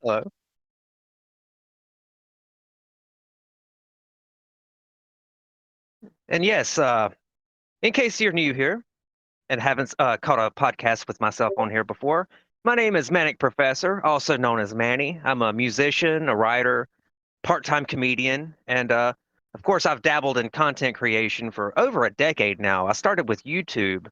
Hello. And yes, in case you're new here and haven't caught a podcast with myself on here before, my name is ManicProfessor, also known as Manny. I'm a musician, a writer, part-time comedian, and of course, I've dabbled in content creation for over a decade now. I started with YouTube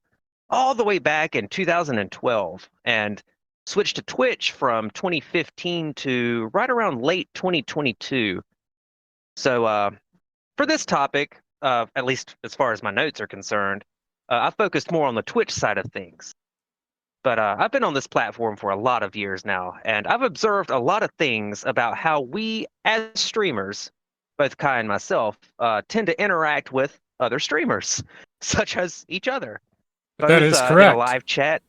all the way back in 2012 and switched to Twitch from 2015 to right around late 2022. So, for this topic, at least as far as my notes are concerned, I focused more on the Twitch side of things. But I've been on this platform for a lot of years now, and I've observed a lot of things about how we, as streamers, both Kai and myself, tend to interact with other streamers, such as each other, That both is in a correct. live chat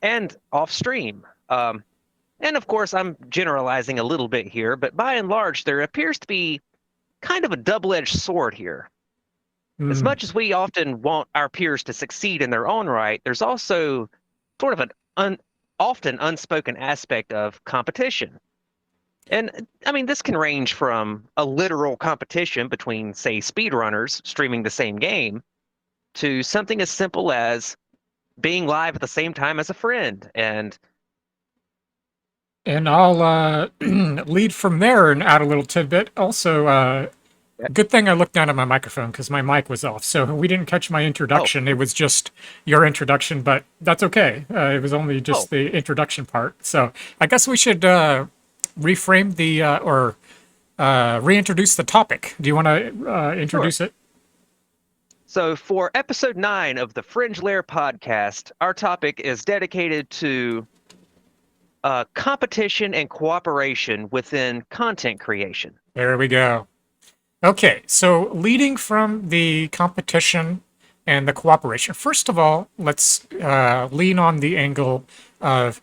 and off stream. And of course, I'm generalizing a little bit here, but by and large, there appears to be kind of a double-edged sword here. As Hmm. much as we often want our peers to succeed in their own right, there's also sort of an often unspoken aspect of competition. And I mean, this can range from a literal competition between, say, speedrunners streaming the same game to something as simple as being live at the same time as a friend. And And I'll lead from there and add a little tidbit. Also, good thing I looked down at my microphone because my mic was off. So we didn't catch my oh, introduction. It was just your introduction, but that's okay. It was only oh, just the introduction part. So I guess we should reframe the or reintroduce the topic. Do you want to sure. introduce it? So for episode 9 of the Fringe Lair podcast, our topic is dedicated to competition and cooperation within content creation. There we go. Okay, so leading from the competition and the cooperation. First of all, let's lean on the angle of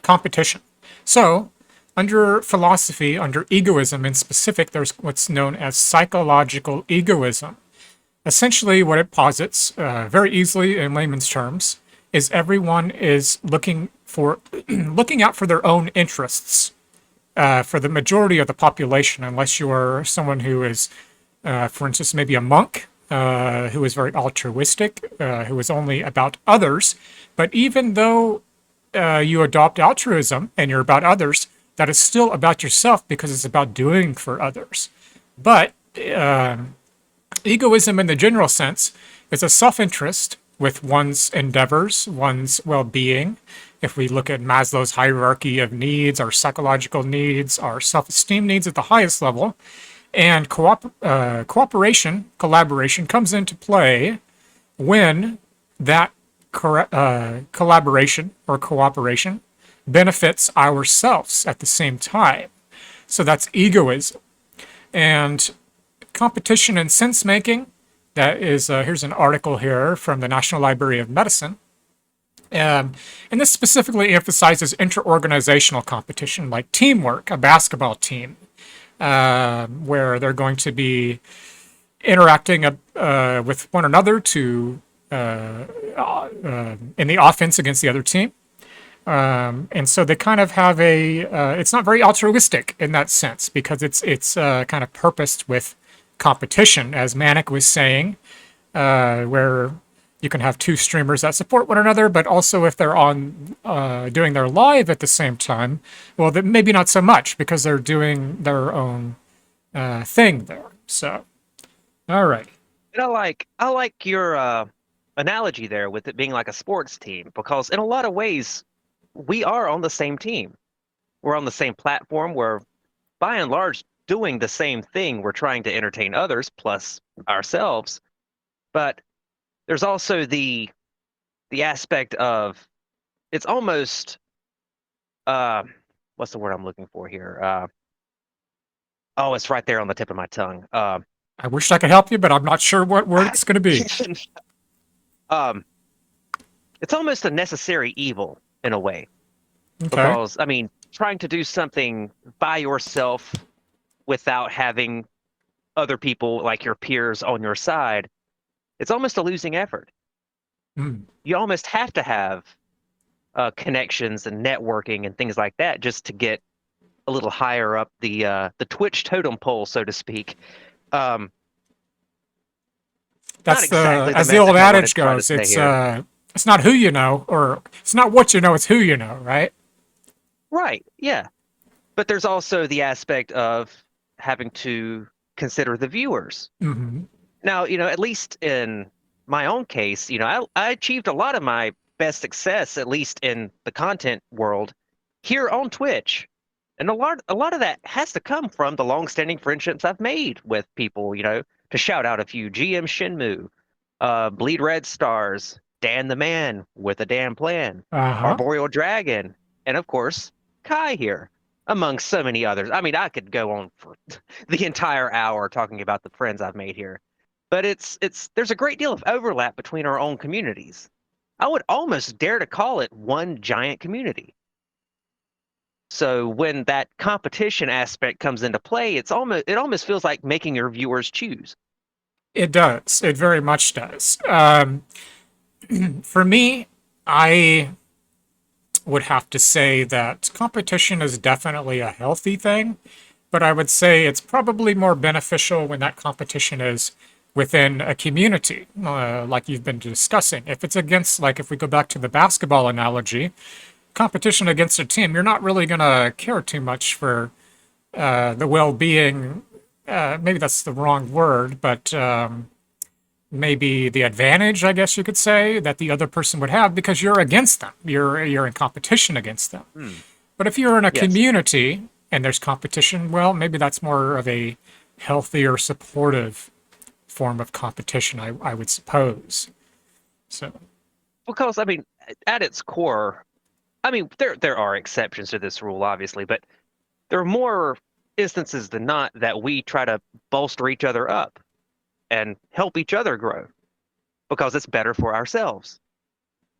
competition. So, under philosophy, under egoism in specific, there's what's known as psychological egoism. Essentially, what it posits, very easily in layman's terms, is everyone is looking for looking out for their own interests. For the majority of the population, unless you are someone who is for instance, maybe a monk who is very altruistic, who is only about others. But even though you adopt altruism and you're about others, that is still about yourself because it's about doing for others. But egoism, in the general sense, is a self interest with one's endeavors, one's well being. If we look at Maslow's hierarchy of needs, our psychological needs, our self esteem needs at the highest level, and cooperation, collaboration comes into play when that collaboration or cooperation benefits ourselves at the same time. So that's egoism. And competition in sense making, that is, here's an article here from the National Library of Medicine. And this specifically emphasizes interorganizational competition, like teamwork, a basketball team, where they're going to be interacting with one another to in the offense against the other team. And so they kind of have a. It's not very altruistic in that sense because it's kind of purposed with competition, as Manic was saying, where you can have two streamers that support one another, but also if they're on doing their live at the same time, well, then maybe not so much because they're doing their own thing there. So, all right. And I like your analogy there with it being like a sports team because in a lot of ways we are on the same team. We're on the same platform. We're by and large doing the same thing. We're trying to entertain others plus ourselves. But there's also the aspect of it's almost uh what's the word I'm looking for here? Oh, it's right there on the tip of my tongue. I wish I could help you, but I'm not sure what word it's going to be. um it's almost a necessary evil in a way Okay. because I mean, trying to do something by yourself without having other people like your peers on your side, it's almost a losing effort. Mm. You almost have to have connections and networking and things like that just to get a little higher up the Twitch totem pole, so to speak. Um, Not That's exactly the as the old message I wanted adage to try to goes. say here. It's not who you know, or it's not what you know, it's who you know, right? Right, yeah. But there's also the aspect of having to consider the viewers. Hmm. Now, at least in my own case, I achieved a lot of my best success, at least in the content world, here on Twitch. And a lot of that has to come from the long-standing friendships I've made with people, to shout out a few: GM Shinmu, Bleed Red Stars, Dan the Man with a Damn Plan, Uh huh. Arboreal Dragon, and of course, Kai here, among so many others. I mean, I could go on for the entire hour talking about the friends I've made here. But there's a great deal of overlap between our own communities. I would almost dare to call it one giant community. So when that competition aspect comes into play, it almost feels like making your viewers choose. It does. It very much does. For me, I would have to say that competition is definitely a healthy thing, but I would say it's probably more beneficial when that competition is within a community, like you've been discussing. If it's against, like if we go back to the basketball analogy, competition against a team, you're not really going to care too much for the well-being. Maybe that's the wrong word, but maybe the advantage, I guess you could say, that the other person would have because you're against them. You're in competition against them. Hmm. But if you're in a Yes. community and there's competition, well, maybe that's more of a healthier, supportive form of competition, I would suppose. So, Because I mean, at its core, I mean, there are exceptions to this rule, obviously, but there are more instances than not that we try to bolster each other up and help each other grow because it's better for ourselves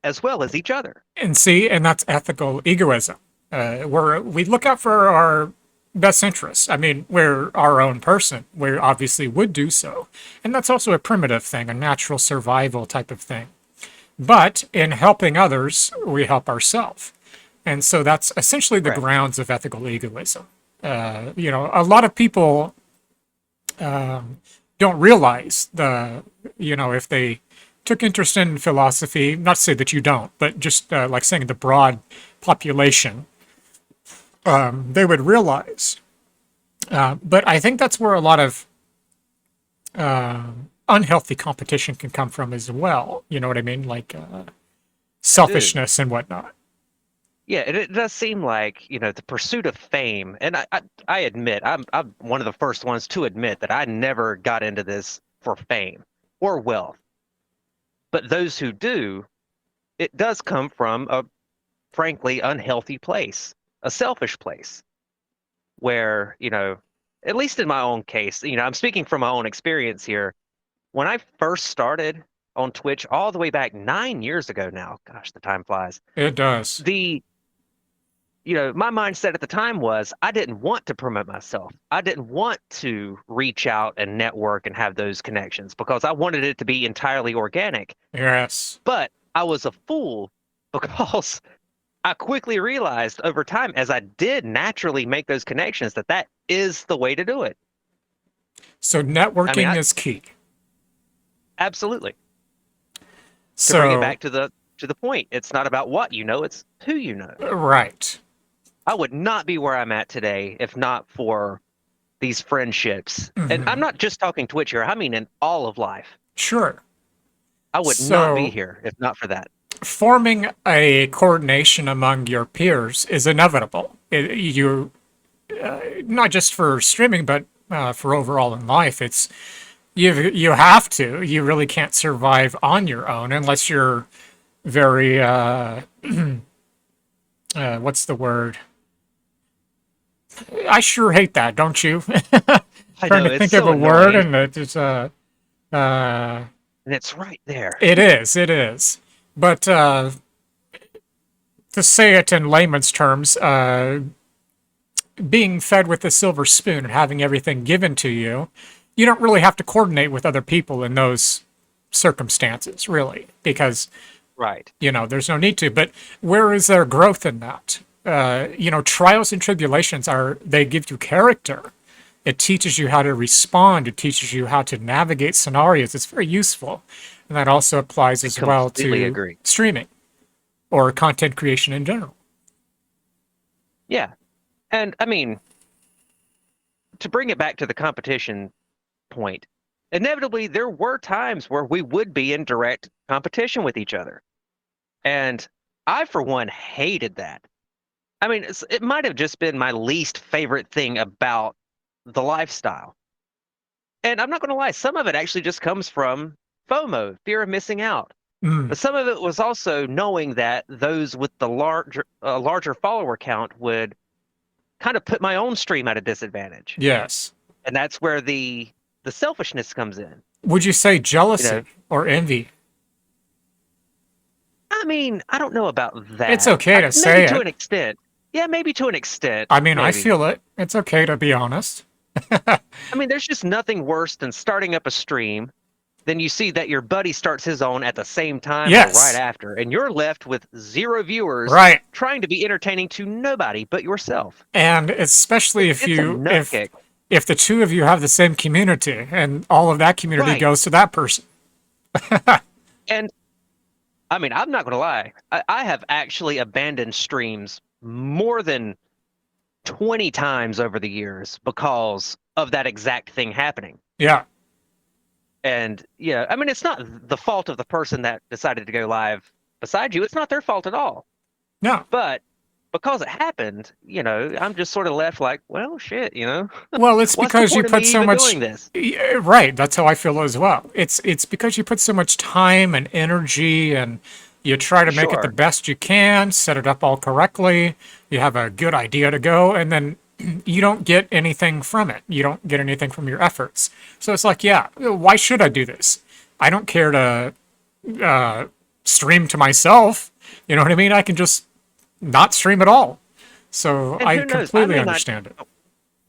as well as each other. and see, and that's ethical egoism. Where we look out for our best interests. I mean, we're our own person. We obviously would do so. And that's also a primitive thing, a natural survival type of thing. But in helping others, we help ourselves. And so that's essentially the Correct. grounds of ethical egoism. A lot of people don't realize if they took interest in philosophy, not to say that you don't, but just like saying the broad population, they would realize. But I think that's where a lot of unhealthy competition can come from as well. You know what I mean? Like Dude, selfishness and whatnot. yeah, it does seem like, the pursuit of fame, and I admit, I'm one of the first ones to admit that I never got into this for fame or wealth. But those who do, it does come from a frankly unhealthy place, a selfish place where, at least in my own case, I'm speaking from my own experience here. When I first started on Twitch all the way back 9 years ago now, gosh, the time flies. It does. The, my mindset at the time was I didn't want to promote myself. I didn't want to reach out and network and have those connections because I wanted it to be entirely organic. Yes. But I was a fool because I quickly realized over time, as I did naturally make those connections, that is the way to do it. So I mean, networking is key. absolutely. To bring it So, back to the point, it's not about what you know, it's who you know. right. I would not be where I'm at today if not for these friendships. And I'm Hmm. not just talking Twitch here, I mean in all of life. Sure. I would not be So, here if not for that. forming a coordination among your peers is inevitable. You not just for streaming, but for overall in life. You have to. You really can't survive on your own unless you're very what's the word? I sure hate that, don't you? I Trying know to it's think of so a word, annoying, and it's uh, and it's right there. it is, it is. But to say it in layman's terms, being fed with a silver spoon and having everything given to you, you don't really have to coordinate with other people in those circumstances, really, because Right. there's no need to. But where is there growth in that? trials and tribulations they give you character. It teaches you how to respond. It teaches you how to navigate scenarios. It's very useful. And that also applies I as well completely to agree. streaming or content creation in general. Yeah. And I mean, to bring it back to the competition point, inevitably there were times where we would be in direct competition with each other. And I, for one, hated that. I mean, it might have just been my least favorite thing about the lifestyle. And I'm not going to lie, some of it actually just comes from FOMO, fear of missing out. Mm, But some of it was also knowing that those with the larger follower count would kind of put my own stream at a disadvantage. yes. And that's where the selfishness comes in. Would you say You know, jealousy or envy? I mean, I don't know about It's that. okay to Maybe say to it. an extent. Yeah, maybe to an extent. I mean, I Maybe. feel it. It's okay to be honest. I mean, there's just nothing worse than starting up a stream. Then you see that your buddy starts his own at the same time or right Yes, after, and you're left with 0 viewers right. trying to be entertaining to nobody but yourself. And especially if It's a you nut kick. if the two of you have the same community and all of that community Right. goes to that person. And I mean, I'm not going to lie. I have actually abandoned streams more than 20 times over the years because of that exact thing happening. Yeah. And yeah, I mean, it's not the fault of the person that decided to go live beside you. It's not their fault at all. No. But because it happened, I'm just sort of left like, well, shit, Well, it's what's the because you point of me put so even much doing this? Yeah, right, that's how I feel as well. It's because you put so much time and energy and you try to make it the Sure. best you can, set it up all correctly, you have a good idea to go, and then you don't get anything from it. You don't get anything from your efforts. So it's like, yeah, why should I do this? I don't care to stream to myself. You know what I mean? I can just not stream at all. So And I who knows? I completely may not. understand it.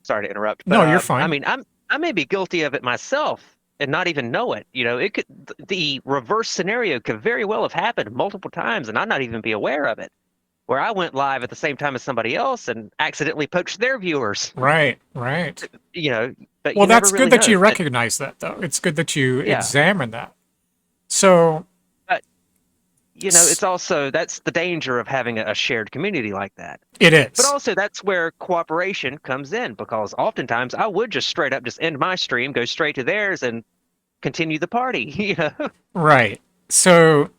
Sorry to interrupt, but No, you're I fine. mean, I may be guilty of it myself and not even know it. It could the reverse scenario could very well have happened multiple times, and I not even be aware of it. Where I went live at the same time as somebody else and accidentally poached their viewers. Right, right. You know, but Well, you never that's good really that know. you But recognize that, though. It's good that you yeah, examine that. So, but s- it's also that's the danger of having a shared community like that. it But is. also that's where cooperation comes in because oftentimes I would just straight up just end my stream, go straight to theirs, and continue the party. Right. So,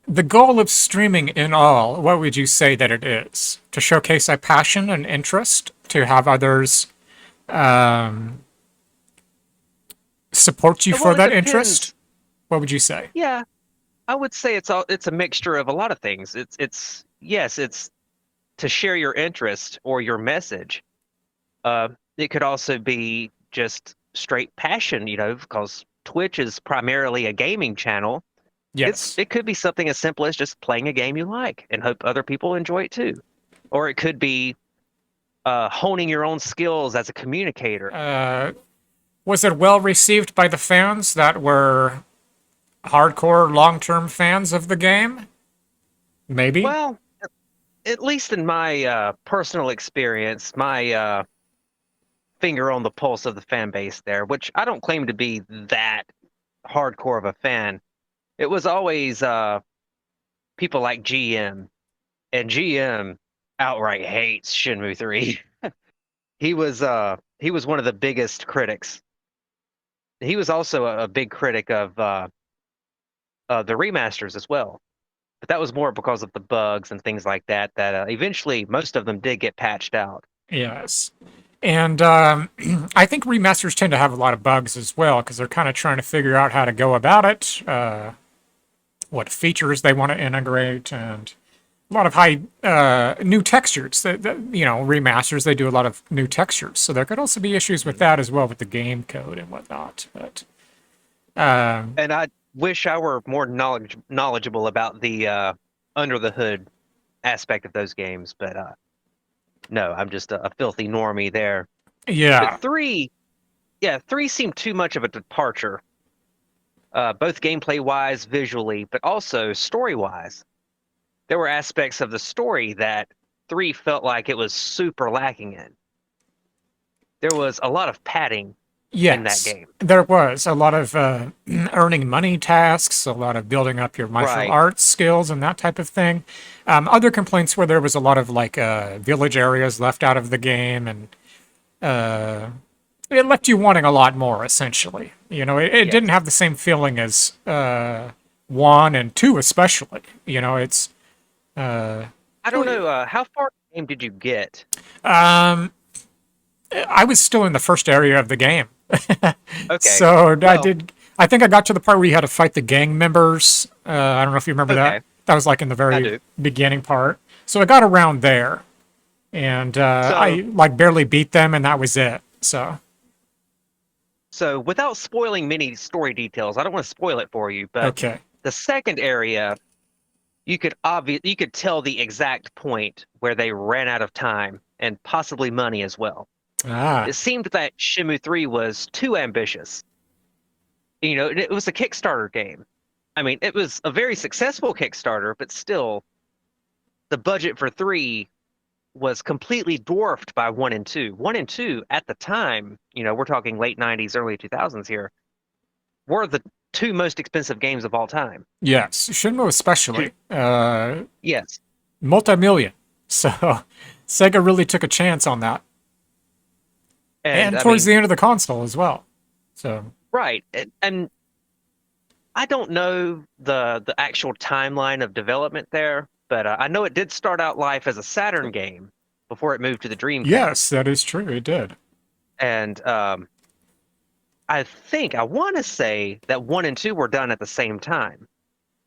the goal of streaming in all, what would you say that it is? To showcase a passion and interest, to have others um, support you for Well, it that interest? depends. What would you say? Yeah, I would say it's a mixture of a lot of things. It's yes, it's to share your interest or your message. It could also be just straight passion, because Twitch is primarily a gaming channel. Yes. It could be something as simple as just playing a game you like and hope other people enjoy it too. Or it could be honing your own skills as a communicator. Uh, was it well received by the fans that were hardcore long-term fans of the game? Maybe. Well, at least in my personal experience, my finger on the pulse of the fan base there, which I don't claim to be that hardcore of a fan. It was always people like GM, and GM outright hates Shenmue 3. He was one of the biggest critics. He was also a big critic of the remasters as well. But that was more because of the bugs and things like that. That eventually most of them did get patched out. Yes. And I think remasters tend to have a lot of bugs as well because they're kind of trying to figure out how to go about it, what features they want to integrate, and a lot of high new textures. Remasters they do a lot of new textures, so there could also be issues with that as well with the game code and whatnot. But And I wish I were more knowledgeable about the under the hood aspect of those games, but no, I'm just a filthy normie there. But yeah, three seemed too much of a departure, both gameplay wise, visually, but also story wise. There were aspects of the story that 3 felt like it was super lacking in. There was a lot of padding in that Yes, game. there was a lot of earning money tasks, a lot of building up your martial Right. arts skills, and that type of thing. Other complaints were there was a lot of like village areas left out of the game, and uh, it left you wanting a lot more. Essentially, it didn't Yes. have the same feeling as one and two, especially. It's uh, I don't know. How far in the game did you get? um, I was still in the first area of the game. Okay. So I Well, did. I think I got to the part where you had to fight the gang members. I don't know if you remember that. okay. That was like in the I very do. beginning part. So I got around there, and So, I like barely beat them, and that was it. So so without spoiling many story details, I don't want to spoil it for you, but okay. the second area, you could tell the exact point where they ran out of time and possibly money as well. It Ah, seemed that Shenmue 3 was too ambitious. It was a Kickstarter game. I mean, it was a very successful Kickstarter, but still, the budget for 3 was completely dwarfed by 1 and 2. 1 and 2 at the time, we're talking late 90s, early 2000s here, were the two most expensive games of all time. yes, Shinmo To especially. Yes. Multi-million. So Sega really took a chance on that, And and I towards mean, the end of the console as well. So right. And I don't know the actual timeline of development there, but I know it did start out life as a Saturn game before it moved to the yes, Dreamcast. that is true. It did. And I want to say that 1 and 2 were done at the same time,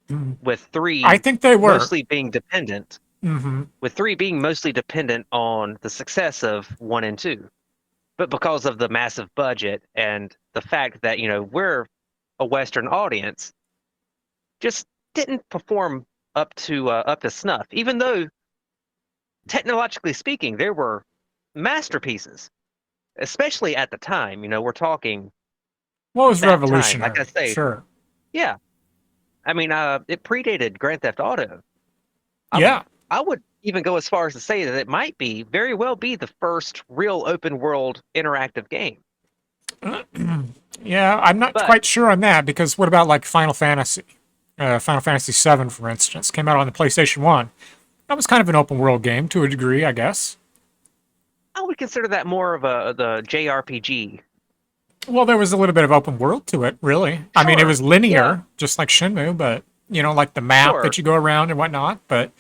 Mm. with I 3 think they were. mostly being dependent, Hmm. with 3 being mostly dependent on the success of 1 and 2. But because of the massive budget and the fact that, we're a Western audience, just didn't perform up to snuff, even though technologically speaking, there were masterpieces, especially at the time. We're talking Well, it was that time. Like I revolutionary. say, Sure. yeah. I mean, it predated Grand Theft Auto. I Yeah. I would even go as far as to say that it might be very well be the first real open world interactive game. Yeah, I'm not But quite sure on that because what about like Final Fantasy? Final Fantasy VII, for instance, came out on the PlayStation 1. That was kind of an open world game to a degree, I guess. I would consider that more of the JRPG. Well, there was a little bit of open world to it, really. I mean, it Sure. was Yeah, linear, just like Shenmue, but, like the map sure. that you go around and whatnot. But,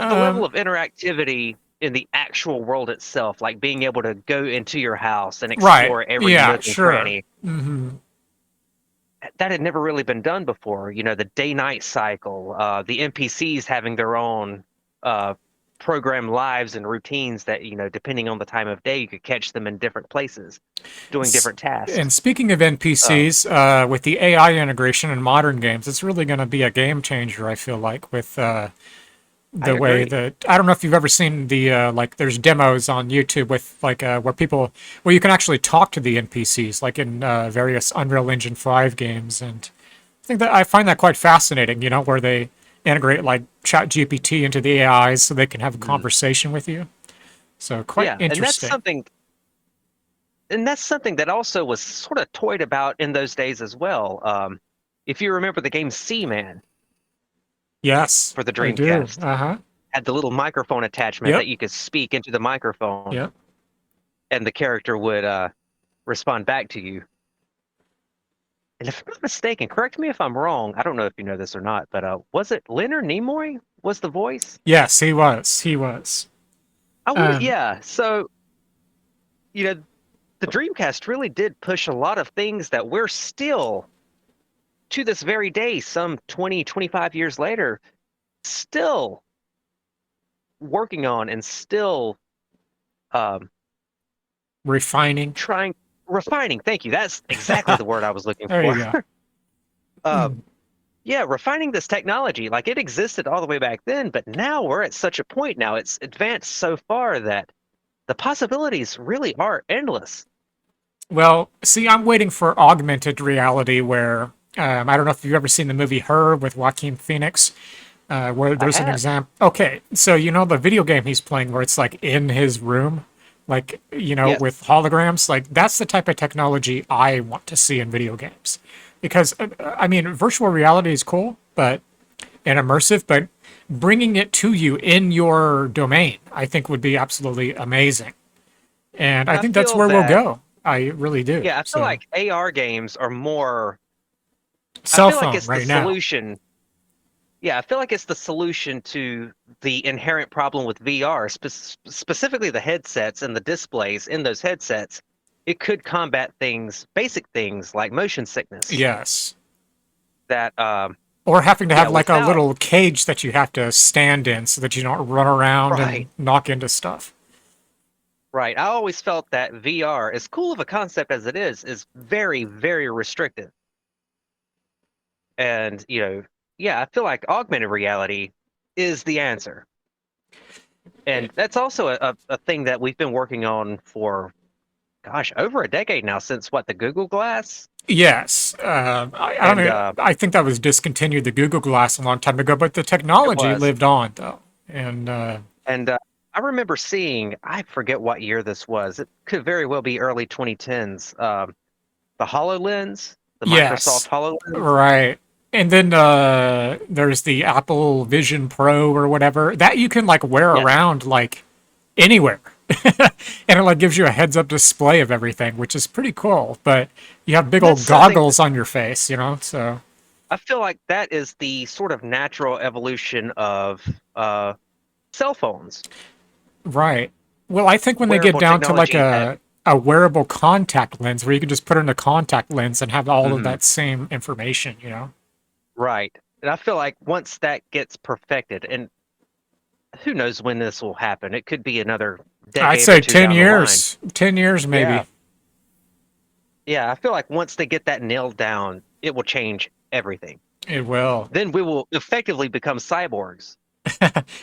The level um, of interactivity in the actual world itself, like being able to go into your house and right. explore every Yeah, nook and sure. cranny, Hmm. that had never really been done before. The day-night cycle, the NPCs having their own uh, programmed lives and routines that, depending on the time of day, you could catch them in different places, doing different And tasks. speaking of Uh, NPCs, with the AI integration in modern games, it's really going to be a game changer, I feel like, with I the way agree. that I don't know if you've ever seen the like there's demos on YouTube with like where you can actually talk to the NPCs like in various Unreal Engine 5 games, and I find that quite fascinating, where they integrate like Chat GPT into the AIs so they can have a Mhm. conversation with you. So quite Yeah, interesting. and that's something that also was sort of toyed about in those days as well. If you remember the game Seaman Yes, for the I do. Dreamcast, Uh-huh. had the little microphone attachment that Yep. you could speak into the microphone, Yep. and the character would respond back to you. And if I'm not mistaken, correct me if I'm wrong. I don't know if you know this or not, but was it Leonard Nimoy was the voice? Yes, he was. He was. Um, Yeah. So you know, the Dreamcast really did push a lot of things that we're still to this very day, some 20, 25 years later, still working on and still um, refining. trying, refining. Thank you. That's exactly the word I was looking There for. you go. um, yeah, refining this technology. Like it existed all the way back then, but now we're at such a point now. It's advanced so far that the possibilities really are endless. Well, see, I'm waiting for augmented reality where I don't know if you've ever seen the movie Her with Joaquin Phoenix. where I there's an have. example. Okay, so you know the video game he's playing where it's like in his room, like Yes. with holograms. Like that's the type of technology I want to see in video games, because I mean, virtual reality is cool, but and immersive, but bringing it to you in your domain, I think would be absolutely amazing. And I I think that's feel where we'll that. go. I really do. Yeah, I feel So like AR games are more. I cell feel like phone it's the right now. solution. Yeah, I feel like it's the solution to the inherent problem with VR, specifically the headsets and the displays in those headsets. It could combat things, basic things like motion sickness. Yes. That, Or having to yeah, have like a without little cage that you have to stand in so that you don't run around right, and knock into stuff. right. I always felt that VR, as cool of a concept as it is very, very restrictive. And, yeah, I feel like augmented reality is the answer. And that's also a thing that we've been working on for, gosh, over a decade now, since what, the Google Glass? Yes. I don't And know. I think that was discontinued, the Google Glass, a long time ago, but the it technology was. lived on, though. And And I remember seeing, I forget what year this was. It could very well be early 2010s. The HoloLens, the Microsoft yes, HoloLens. right. And then there's the Apple Vision Pro or whatever that you can like wear Yes, around like anywhere. And it like gives you a heads up display of everything, which is pretty cool. But you have big and that's old something goggles on your face, so I feel like that is the sort of natural evolution of cell phones, right. Well, I think when they get wearable down to like technology that, a wearable contact lens where you can just put in a contact lens and have all of mhm, that same information. right. And I feel like once that gets perfected, and who knows when this will happen, it could be another I'd decade or say two 10 down the line. years. 10 years Yeah, maybe. yeah. I feel like once they get that nailed down, it will change everything. It will. Then we will effectively become cyborgs.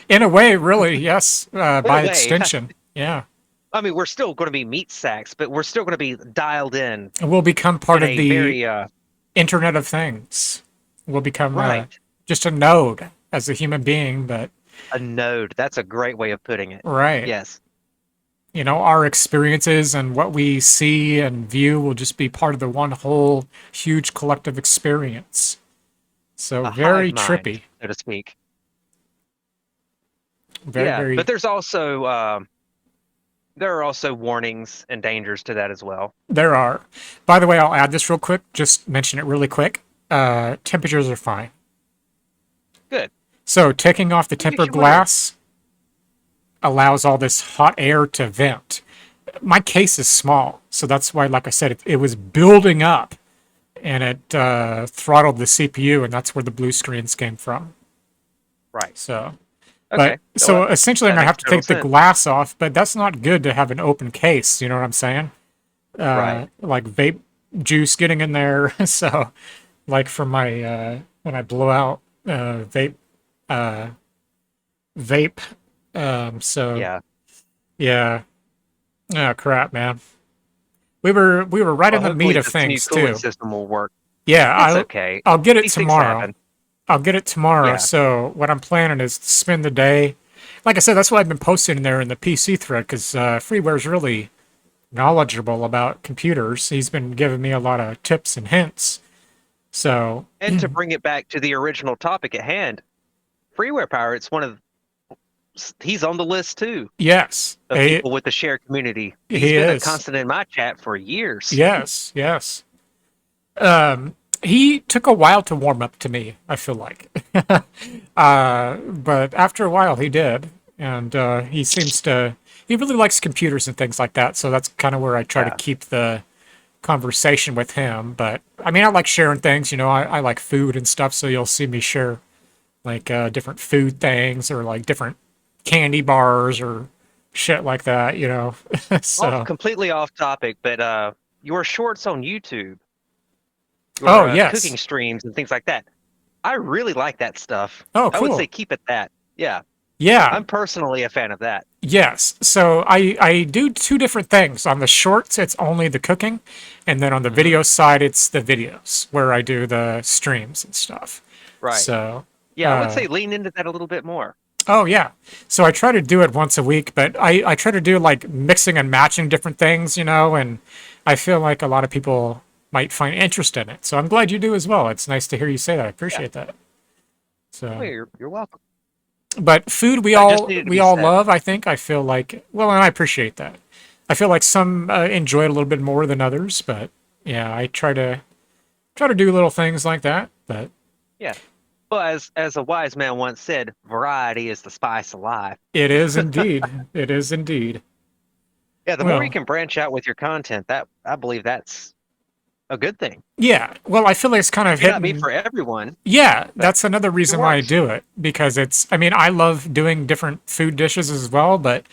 In a way, really, yes, In a by way, extension. Yeah. I mean, we're still going to be meat sacks, but we're still going to be dialed It will become part in of a the very Internet of Things. Will become right. just a node as a human being, but A node. That's a great way of putting it. right. Yes. Our experiences and what we see and view will just be part of the one whole huge collective experience. So A hive very mind, trippy. so to speak. Very, Yeah, but very. there are also warnings and dangers to that as well. There are. By the way, I'll add this real quick. Just mention it really quick. Temperatures are fine. Good. So taking off the What makes tempered you wonder? glass allows all this hot air to vent. My case is small, so that's why, like I said, it was building up and it throttled the CPU, and that's where the blue screens came from. Right. So, Okay. so Well, essentially, I'm that gonna have makes to total take the sense. glass off, but that's not good to have an open case. You know what I'm saying? Right. Like vape juice getting in there. So, like for my when I blow out uh, vape. So Yeah. yeah. Oh crap, man. We were right Well, in the meat hopefully of this new things cooling too. system will work. Yeah, It's I'll okay. I'll get it These things tomorrow. happen. I'll get it tomorrow. Yeah. So what I'm planning is to spend the day. Like I said, that's what I've been posting in there in the PC thread because Freeware's really knowledgeable about computers. He's been giving me a lot of tips and hints. So And to bring it back to the original topic at hand, freeware power, he's on the list too yes, of people with the shared community. He's he been a is. constant in my chat for years. Yes, yes. He took a while to warm up to me, I feel like. But after a while, he did. And he really likes computers and things like that. So that's kind of where I try to Yeah. keep the conversation with him. But I mean, I like sharing things, I like food and stuff. So you'll see me share like different food things or like different candy bars or shit like that. Off So, completely off topic, but your shorts on YouTube, oh, your cooking yes. streams and things like that. I really like that stuff. Oh, I would say cool. keep it that. Yeah. Yeah. I'm personally a fan of that. Yes. So I do two different things. On the shorts, it's only the cooking, and then on the Hmm. video side, it's the videos where I do the streams and stuff. Right. So Yeah, I would say lean into that a little bit more. Oh yeah. So I try to do it once a week, but I try to do like mixing and matching different things, and I feel like a lot of people might find interest in it. So I'm glad you do as well. It's nice to hear you say that. I Yeah. appreciate that. Well, So, you're welcome. but food we That just all needed to we be all said. love, I think. I feel like and I appreciate that. I feel like some enjoy it a little bit more than others, but yeah, I try to do little things like that, but Yeah. Well, as a wise man once said, variety is the spice of life. it is indeed. It is indeed. Yeah, the more you Well, can branch out with your content, that I believe that's a good thing. yeah. Well, I feel like it's kind of May not be hitting. for everyone, Yeah, but that's another it reason why I works. do it because I mean, I love doing different food dishes as well, but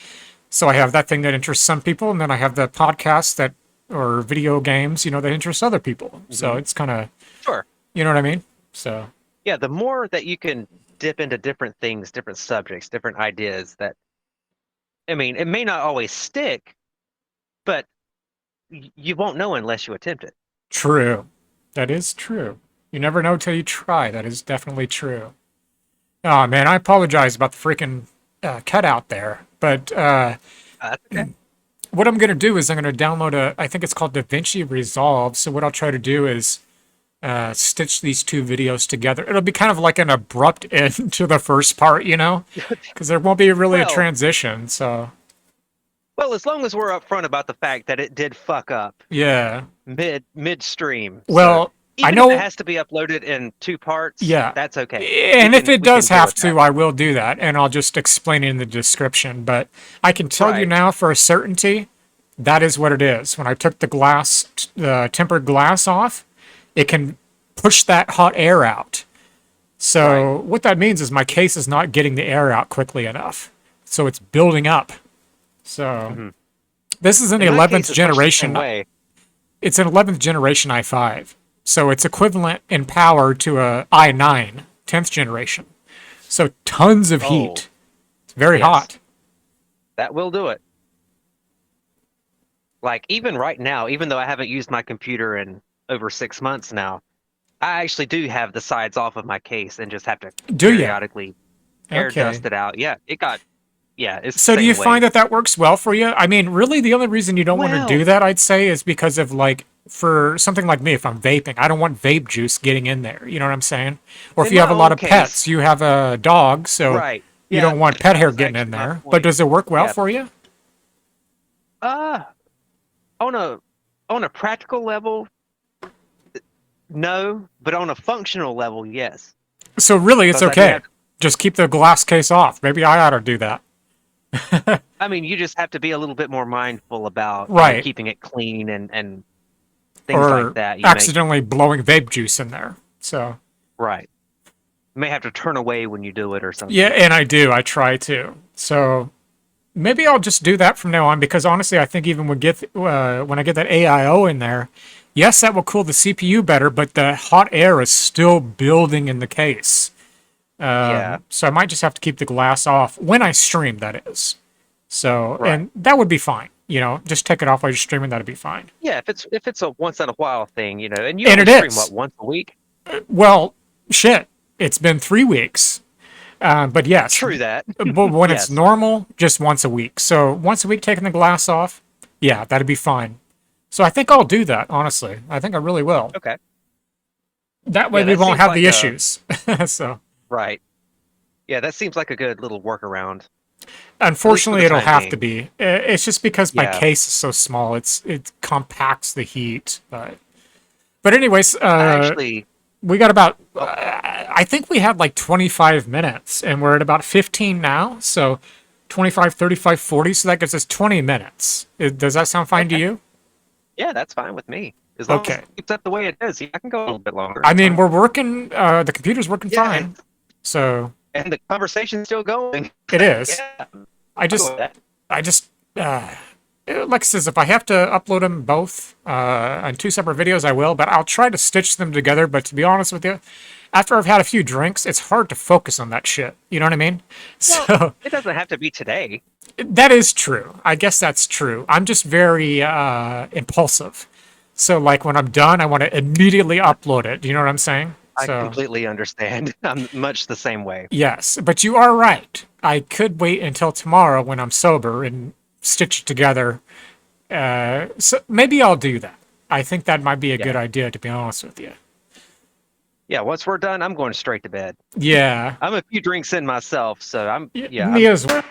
so I have that thing that interests some people, and then I have the podcast or video games, that interest other people. So Hmm. it's kind of, Sure. you know what I mean? So, Yeah, the more that you can dip into different things, different subjects, different ideas that, I mean, it may not always stick, but you won't know unless you attempt it. true. That is true. You never know till you try. That is definitely true. Oh, man, I apologize about the freaking cut out there, but That's okay. what I'm going to do is I'm going to download I think it's called DaVinci Resolve. So what I'll try to do is stitch these two videos together. It'll be kind of like an abrupt end to the first part, because there won't be really a Well, transition. So well, as long as we're upfront about the fact that it did fuck up yeah. midstream, so Well, I even if it know. has to be uploaded in two parts, Yeah. that's okay. And if it We can does deal have with that. to, I will do that, and I'll just explain it in the description. But I can tell you Right. now for a certainty, that is what it is. When I took the tempered glass off, it can push that hot air out. Right. So what that means is my case is not getting the air out quickly enough. So it's building up. So Hmm. this is an In my 11th case, it's much the same generation. way. It's an 11th generation i5. So it's equivalent in power to a i9, 10th generation. So tons of Oh, heat. It's very yes, hot. that will do it. Like even right now, even though I haven't used my computer in over 6 months now, I actually do have the sides off of my case and just have to Do ya? periodically air Okay. dust it out. Yeah, it's the So do you same find way. that works well for you? I mean, really, the only reason you don't want to do Well, that, I'd say, is because of like for something like me, if I'm vaping, I don't want vape juice getting in there. You know what I'm saying? Or if in you have my a lot own of case, pets, you have a dog, so right. you Yeah, don't want pet that hair was getting in actually my there. But point. does it work well Yeah. for you? Uh, on a practical level, no, but on a functional level, yes. So really, it's Because I do okay. have Just keep the glass case off. Maybe I ought to do that. I mean, you just have to be a little bit more mindful about, Right. keeping it clean and things like Or that. accidentally blowing vape juice in there. So, Right. You may have to turn away when you do it or yeah, something. and I do. I try to. So, maybe I'll just do that from now on because honestly, I think even when I get that AIO in there, yes, that will cool the CPU better, but the hot air is still building in the case. Yeah, So I might just have to keep the glass off when I stream, that is. So, right. and that would be fine. Just take it off while you're streaming. That'd be fine. Yeah, if it's a once in a while thing, and you And only it stream what, is. once a week? Well, shit. It's been 3 weeks. But yes, True that. but when it's Yes. normal, just once a week. So once a week, taking the glass off, yeah, that'd be fine. So I think I'll do that. Honestly, I think I really will. Okay. That way Yeah, we that won't seems have the like a issues. So right. Yeah, that seems like a good little workaround, at least for unfortunately, the it'll time have to being. be. It's just because my Yeah. case is so small. It compacts the heat. But anyways, I actually we got about. oh, I think we had like 25 minutes, and we're at about 15 now. So 25, 35, 40. So that gives us 20 minutes. Does that sound fine to okay. you? Yeah, that's fine with me. As long as Okay. it keeps up the way it is, yeah, I can go a little bit longer. I That's mean, fine. we're working. The computer's working Yeah, fine. So and the conversation's still going. it is. Yeah, I I'll go just, with that. I just, like I says, if I have to upload them both on two separate videos, I will. But I'll try to stitch them together. But to be honest with you, after I've had a few drinks, it's hard to focus on that shit. You know what I mean? Well, So it doesn't have to be today. that is true. I guess that's true. I'm just very impulsive. So like when I'm done, I want to immediately upload it. Do you know what I'm saying? I So, completely understand. I'm much the same way. yes, but you are right. I could wait until tomorrow when I'm sober and stitch it together. So maybe I'll do that. I think that might be a good Yeah. idea, to be honest with you. Yeah, once we're done, I'm going straight to bed. Yeah, I'm a few drinks in myself, so I'm yeah, me I'm as well.